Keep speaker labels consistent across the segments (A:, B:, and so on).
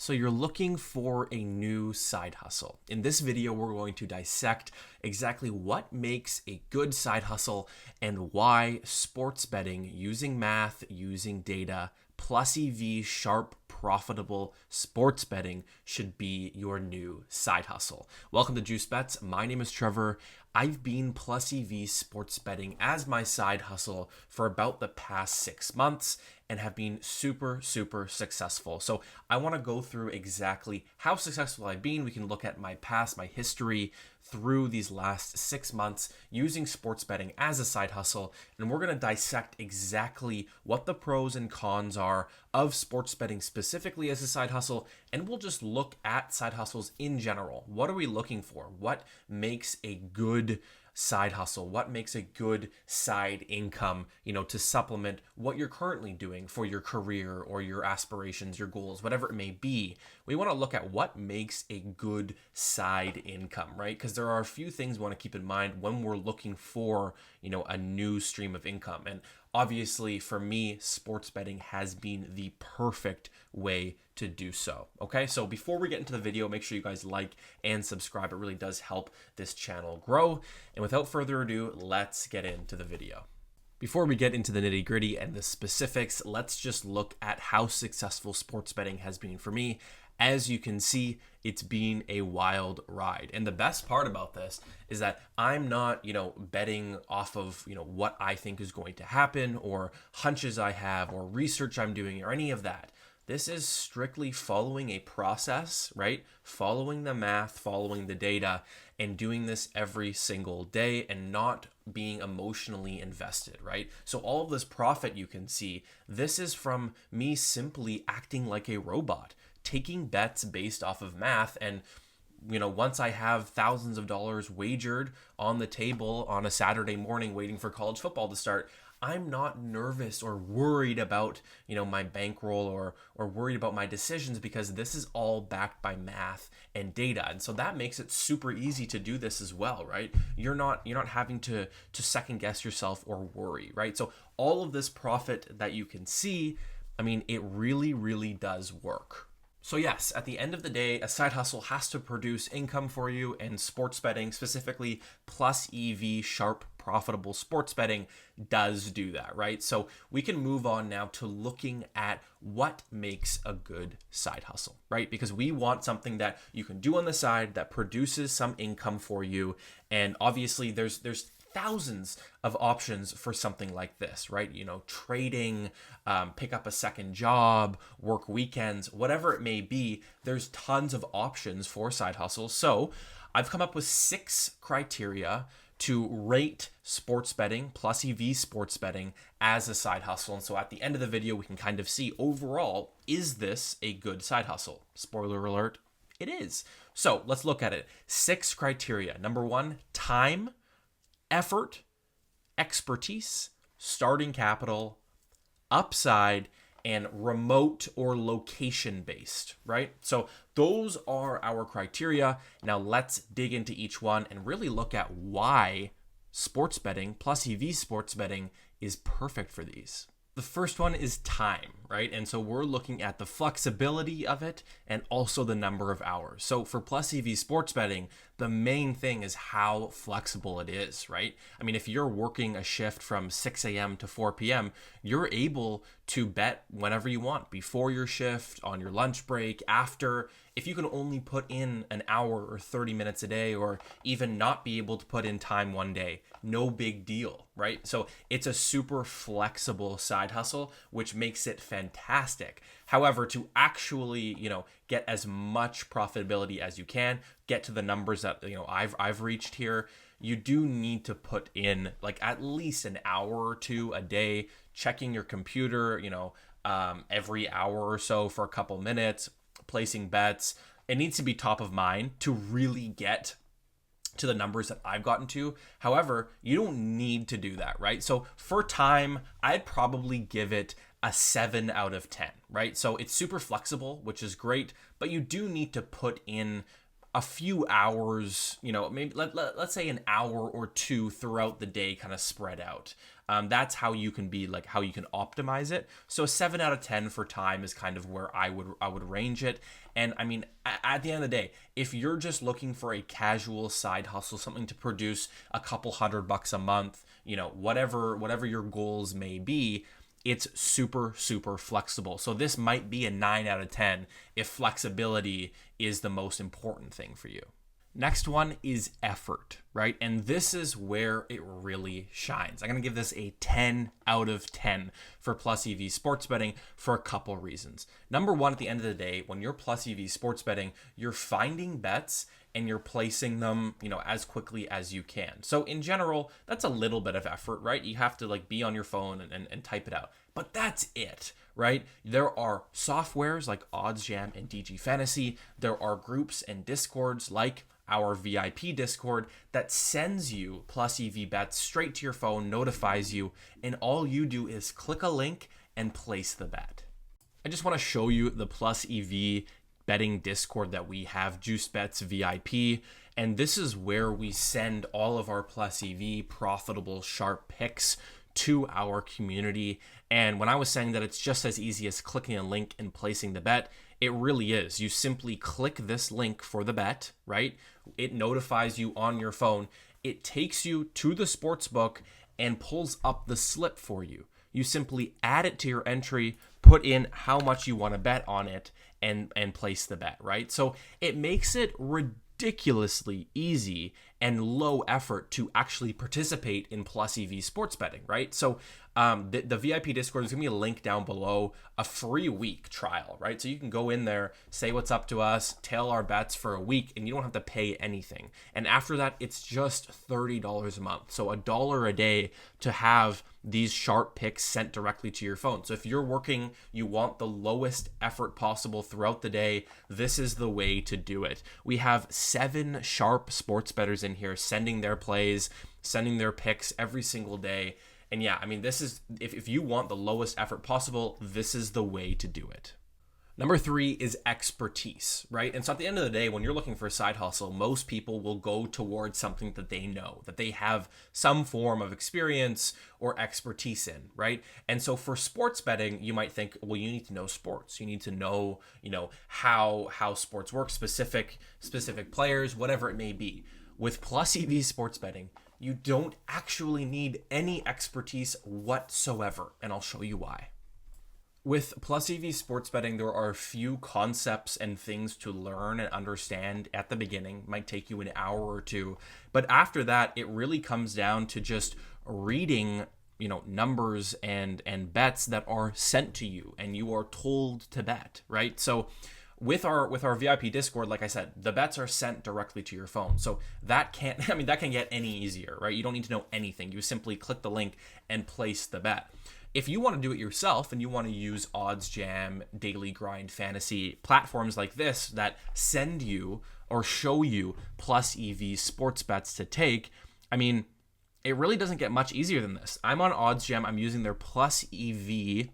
A: So you're looking for a new side hustle. In this video, we're going to dissect exactly what makes a good side hustle and why sports betting using math, using data, plus EV sharp, profitable sports betting should be your new side hustle. Welcome to Juice Bets. My name is Trevor. I've been plus EV sports betting as my side hustle for about the past 6 months and have been super successful. So I want to go through exactly how successful I've been. We can look at my past, my history through these last 6 months using sports betting as a side hustle. And we're going to dissect exactly what the pros and cons are of sports betting specifically as a side hustle. And we'll just look at side hustles in general. What are we looking for? What makes a good side hustle? What makes a good side income, to supplement what you're currently doing for your career or your aspirations, your goals, whatever it may be? We want to look at what makes a good side income, right? Because there are a few things we want to keep in mind when we're looking for, a new stream of income. And obviously for me, sports betting has been the perfect way to do so. Okay, so before we get into the video, make sure you guys like and subscribe. It really does help this channel grow. And without further ado, let's get into the video. Before we get into the nitty gritty and the specifics, let's just look at how successful sports betting has been for me. As you can see, it's been a wild ride. And the best part about this is that I'm not, betting off of, what I think is going to happen or hunches I have or research I'm doing or any of that. This is strictly following a process, right? Following the math, following the data, and doing this every single day and not being emotionally invested, right? So all of this profit you can see, this is from me simply acting like a robot, taking bets based off of math. And once I have thousands of dollars wagered on the table on a Saturday morning waiting for college football to start, I'm not nervous or worried about, my bankroll or worried about my decisions, because this is all backed by math and data. And so that makes it super easy to do this as well, right? You're not having to second guess yourself or worry, right? So all of this profit that you can see, it really does work. So yes, at the end of the day, a side hustle has to produce income for you, and sports betting, specifically plus EV sharp profitable sports betting, does do that, right? So we can move on now to looking at what makes a good side hustle, right? Because we want something that you can do on the side that produces some income for you. And obviously there's thousands of options for something like this, right? Trading, pick up a second job, work weekends, whatever it may be. There's tons of options for side hustles. So I've come up with 6 criteria to rate sports betting plus EV sports betting as a side hustle. And so at the end of the video, we can kind of see overall, is this a good side hustle? Spoiler alert, it is. So let's look at it. 6 criteria. Number 1, time, effort, expertise, starting capital, upside, and remote or location based, right? So those are our criteria. Now let's dig into each one and really look at why sports betting plus EV sports betting is perfect for these. The first one is time, right? And so we're looking at the flexibility of it and also the number of hours. So for plus EV sports betting, the main thing is how flexible it is, right? If you're working a shift from 6 a.m. to 4 p.m., you're able to bet whenever you want, before your shift, on your lunch break, after. If you can only put in an hour or 30 minutes a day, or even not be able to put in time one day, no big deal, right? So it's a super flexible side hustle, which makes it fantastic. However, to actually, get as much profitability as you can, get to the numbers that, I've reached here, you do need to put in like at least an hour or two a day, checking your computer, every hour or so for a couple minutes, placing bets. It needs to be top of mind to really get to the numbers that I've gotten to. However, you don't need to do that, right? So for time, I'd probably give it a 7 out of 10, right? So it's super flexible, which is great, but you do need to put in a few hours, maybe let's say an hour or two throughout the day kind of spread out. That's how you can how you can optimize it. So a 7 out of 10 for time is kind of where I would range it. And I mean, at the end of the day, if you're just looking for a casual side hustle, something to produce a couple $100 a month, whatever your goals may be, it's super, super flexible. So this might be a 9 out of 10 if flexibility is the most important thing for you. Next one is effort, right? And this is where it really shines. I'm going to give this a 10 out of 10 for Plus EV sports betting for a couple reasons. Number one, at the end of the day, when you're Plus EV sports betting, you're finding bets and you're placing them, as quickly as you can. So in general, that's a little bit of effort, right? You have to be on your phone and type it out. But that's it, right? There are softwares like OddsJam and DG Fantasy. There are groups and discords like our VIP Discord that sends you Plus EV bets straight to your phone, notifies you, and all you do is click a link and place the bet. I just want to show you the Plus EV betting Discord that we have, Juice Bets VIP, and this is where we send all of our Plus EV profitable sharp picks to our community. And when I was saying that it's just as easy as clicking a link and placing the bet, it really is. You simply click this link for the bet, right? It notifies you on your phone. It takes you to the sports book and pulls up the slip for you. You simply add it to your entry, put in how much you want to bet on it, and place the bet, right? So it makes it ridiculously easy and low effort to actually participate in Plus EV sports betting, right? So the VIP Discord is going to be a link down below, a free week trial, right? So you can go in there, say what's up to us, tail our bets for a week, and you don't have to pay anything. And after that, it's just $30 a month. So $1 a day to have these sharp picks sent directly to your phone. So if you're working, you want the lowest effort possible throughout the day, this is the way to do it. We have 7 sharp sports bettors in here sending their plays, sending their picks every single day. And yeah, I mean, this is, if you want the lowest effort possible, this is the way to do it. Number 3 is expertise, right? And so at the end of the day, when you're looking for a side hustle, most people will go towards something that they know, that they have some form of experience or expertise in, right? And so for sports betting, you might think, well, you need to know sports. You need to know, how sports work, specific players, whatever it may be. With Plus EV sports betting, you don't actually need any expertise whatsoever, and I'll show you why. With Plus EV sports betting, there are a few concepts and things to learn and understand at the beginning. It might take you an hour or two, but after that, it really comes down to just reading, numbers and bets that are sent to you, and you are told to bet, right? So with our VIP Discord, like I said, the bets are sent directly to your phone. So that can't get any easier, right? You don't need to know anything. You simply click the link and place the bet. If you want to do it yourself and you want to use OddsJam, Daily Grind, Fantasy, platforms like this that send you or show you Plus EV sports bets to take, I mean, it really doesn't get much easier than this. I'm on OddsJam. I'm using their Plus EV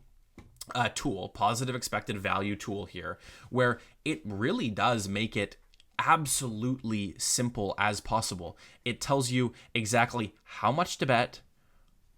A: tool, positive expected value tool here, where it really does make it absolutely simple as possible. It tells you exactly how much to bet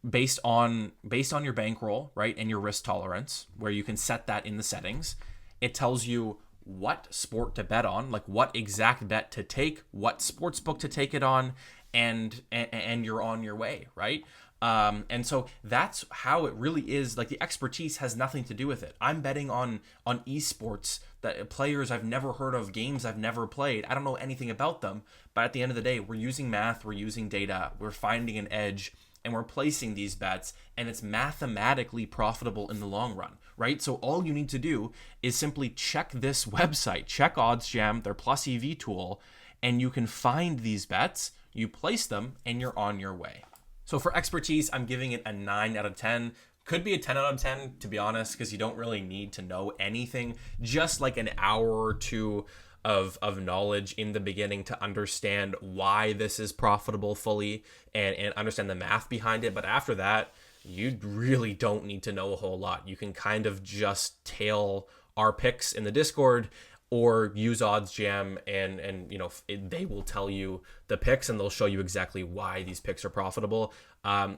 A: based on your bankroll, right, and your risk tolerance, where you can set that in the settings. It tells you what sport to bet on, like what exact bet to take, what sports book to take it on, and you're on your way, right? And so that's how it really is. Like, the expertise has nothing to do with it. I'm betting on esports, that players I've never heard of, games I've never played. I don't know anything about them, but at the end of the day, we're using math, we're using data, we're finding an edge, and we're placing these bets, and it's mathematically profitable in the long run, right? So all you need to do is simply check this website, check OddsJam, their Plus EV tool, and you can find these bets, you place them, and you're on your way. So for expertise, I'm giving it a 9 out of 10. Could be a 10 out of 10, to be honest, because you don't really need to know anything. Just like an hour or two of knowledge in the beginning to understand why this is profitable fully and understand the math behind it. But after that, you really don't need to know a whole lot. You can kind of just tail our picks in the Discord, or use OddsJam and they will tell you the picks and they'll show you exactly why these picks are profitable.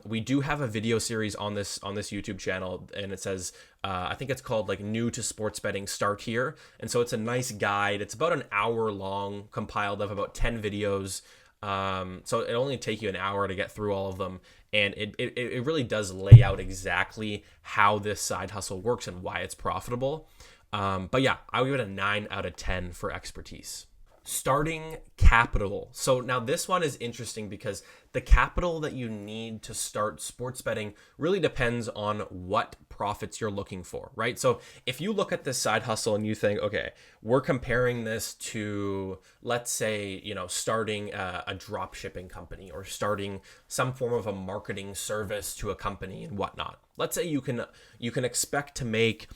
A: We do have a video series on this YouTube channel, and it says I think it's called like New to Sports Betting, Start Here. And so it's a nice guide. It's about an hour long, compiled of about 10 videos. So it only take you an hour to get through all of them. And it really does lay out exactly how this side hustle works and why it's profitable. But yeah, I would give it a 9 out of 10 for expertise. Starting capital. So now this one is interesting because the capital that you need to start sports betting really depends on what profits you're looking for, right? So if you look at this side hustle and you think, okay, we're comparing this to, let's say, starting a drop shipping company or starting some form of a marketing service to a company and whatnot. Let's say you can expect to make,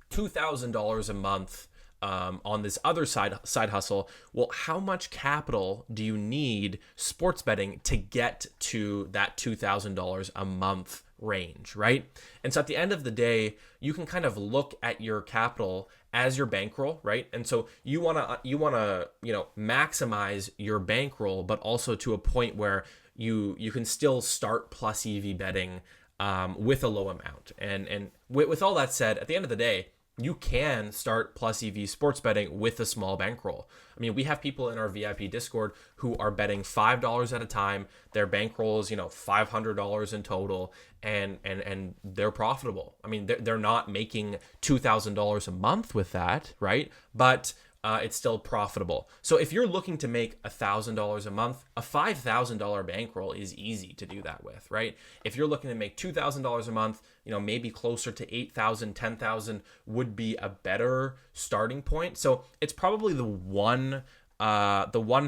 A: $2,000 a month on this other side hustle. Well, how much capital do you need sports betting to get to that $2,000 a month range, right? And so at the end of the day, you can kind of look at your capital as your bankroll, right? And so you want to maximize your bankroll, but also to a point where you can still start plus EV betting with a low amount. And with all that said, at the end of the day, you can start plus EV sports betting with a small bankroll. I mean, we have people in our VIP Discord who are betting $5 at a time. Their bankroll is, $500 in total, and they're profitable. I mean, they're not making $2,000 a month with that, right? But it's still profitable. So if you're looking to make $1,000 a month, a $5,000 bankroll is easy to do that with, right? If you're looking to make $2,000 a month, maybe closer to $8,000, $10,000 would be a better starting point. So it's probably the one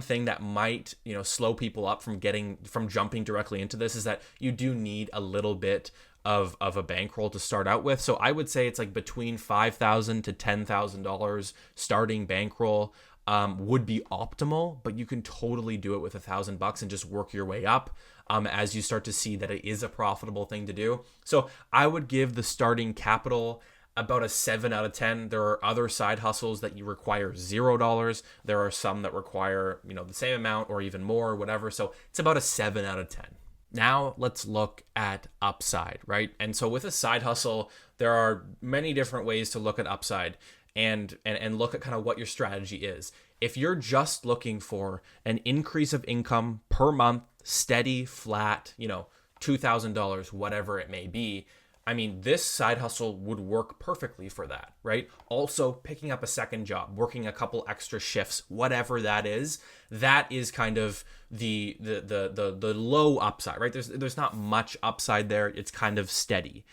A: thing that might, slow people up from jumping directly into this is that you do need a little bit of a bankroll to start out with. So I would say it's like between $5,000 to $10,000 starting bankroll would be optimal, but you can totally do it with $1,000 and just work your way up as you start to see that it is a profitable thing to do. So I would give the starting capital about a 7 out of 10. There are other side hustles that you require $0. There are some that require, the same amount or even more or whatever. So it's about a 7 out of 10. Now let's look at upside, right? And so with a side hustle, there are many different ways to look at upside and look at kind of what your strategy is. If you're just looking for an increase of income per month, steady, flat, $2,000, whatever it may be, I mean, this side hustle would work perfectly for that, right? Also, picking up a second job, working a couple extra shifts, whatever that is kind of the low upside, right? There's not much upside there. It's kind of steady.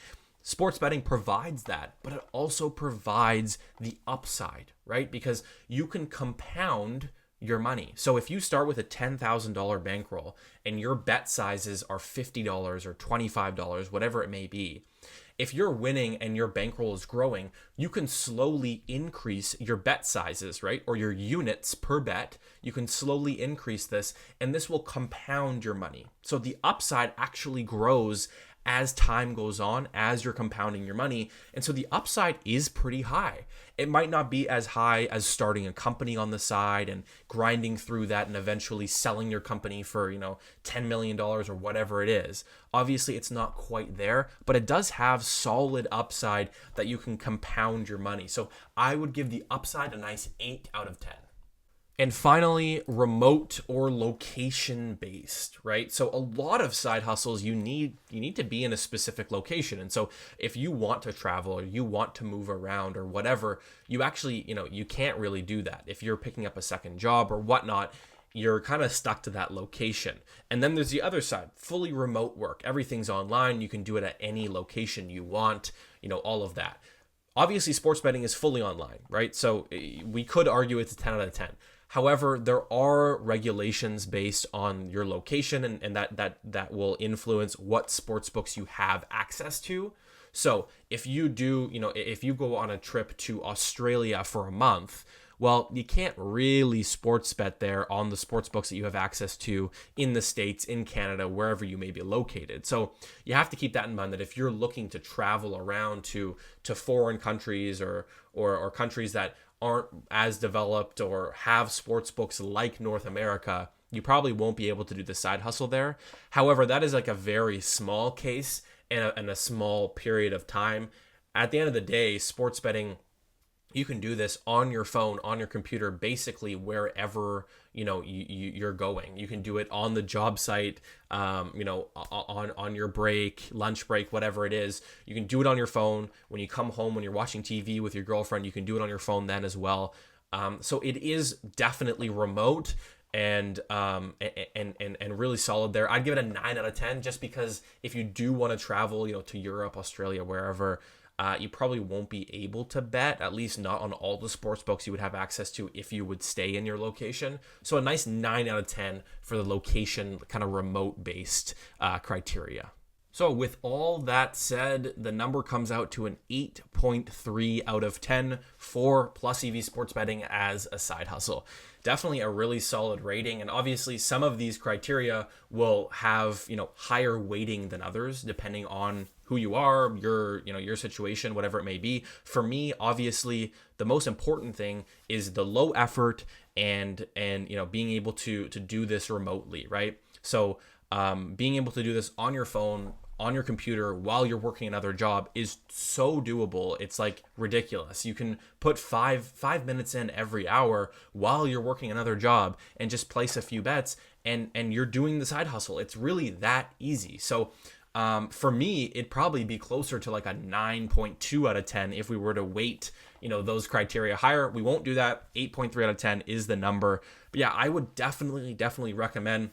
A: Sports betting provides that, but it also provides the upside, right? Because you can compound your money. So if you start with a $10,000 bankroll and your bet sizes are $50 or $25, whatever it may be, if you're winning and your bankroll is growing, you can slowly increase your bet sizes, right? Or your units per bet. You can slowly increase this, and this will compound your money. So the upside actually grows as time goes on, as you're compounding your money. And so the upside is pretty high. It might not be as high as starting a company on the side and grinding through that and eventually selling your company for, $10 million or whatever it is. Obviously, it's not quite there, but it does have solid upside that you can compound your money. So I would give the upside a nice 8 out of 10. And finally, remote or location based, right? So a lot of side hustles, you need to be in a specific location. And so if you want to travel or you want to move around or whatever, you actually, you can't really do that. If you're picking up a second job or whatnot, you're kind of stuck to that location. And then there's the other side, fully remote work. Everything's online. You can do it at any location you want, all of that. Obviously, sports betting is fully online, right? So we could argue it's a 10 out of 10. However, there are regulations based on your location and that will influence what sports books you have access to. So if you do, if you go on a trip to Australia for a month, well, you can't really sports bet there on the sports books that you have access to in the States, in Canada, wherever you may be located. So you have to keep that in mind, that if you're looking to travel around to foreign countries or countries that aren't as developed or have sports books like North America, you probably won't be able to do the side hustle there. However, that is like a very small case and a small period of time. At the end of the day, sports betting, you can do this on your phone, on your computer, basically wherever you're going. You can do it on the job site, on your break, lunch break, whatever it is. You can do it on your phone when you come home, when you're watching TV with your girlfriend. You can do it on your phone then as well. So it is definitely remote and really solid there. I'd give it a 9 out of 10 just because if you do want to travel, to Europe, Australia, wherever. You probably won't be able to bet, at least not on all the sports books you would have access to if you would stay in your location. So a nice 9 out of 10 for the location, kind of remote based criteria. So with all that said, the number comes out to an 8.3 out of 10 for Plus EV sports betting as a side hustle. Definitely a really solid rating. And obviously some of these criteria will have, higher weighting than others depending on who you are, your situation, whatever it may be. For me, obviously, the most important thing is the low effort and being able to do this remotely, right? So being able to do this on your phone, on your computer while you're working another job is so doable. It's like ridiculous. You can put five minutes in every hour while you're working another job and just place a few bets and you're doing the side hustle. It's really that easy. So for me, it'd probably be closer to like a 9.2 out of 10 if we were to weight, those criteria higher. We won't do that. 8.3 out of 10 is the number. But yeah, I would definitely recommend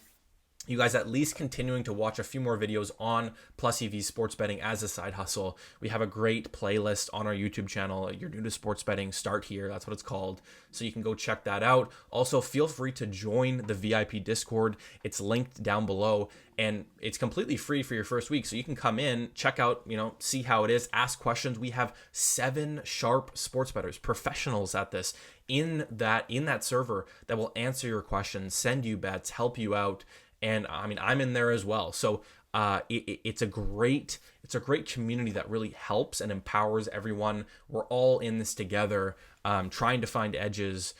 A: you guys at least continuing to watch a few more videos on Plus EV sports betting as a side hustle. We have a great playlist on our YouTube channel. You're new to sports betting, start here. That's what it's called. So you can go check that out. Also, feel free to join the VIP Discord. It's linked down below and it's completely free for your first week. So you can come in, check out, see how it is, ask questions. We have 7 sharp sports bettors, professionals at this in that server that will answer your questions, send you bets, help you out. And I'm in there as well. So it's a great community that really helps and empowers everyone. We're all in this together, trying to find edges,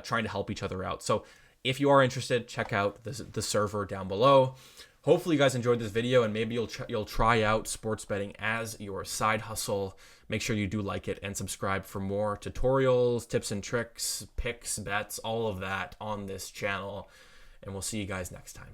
A: trying to help each other out. So if you are interested, check out the server down below. Hopefully you guys enjoyed this video and maybe you'll try out sports betting as your side hustle. Make sure you do like it and subscribe for more tutorials, tips and tricks, picks, bets, all of that on this channel. And we'll see you guys next time.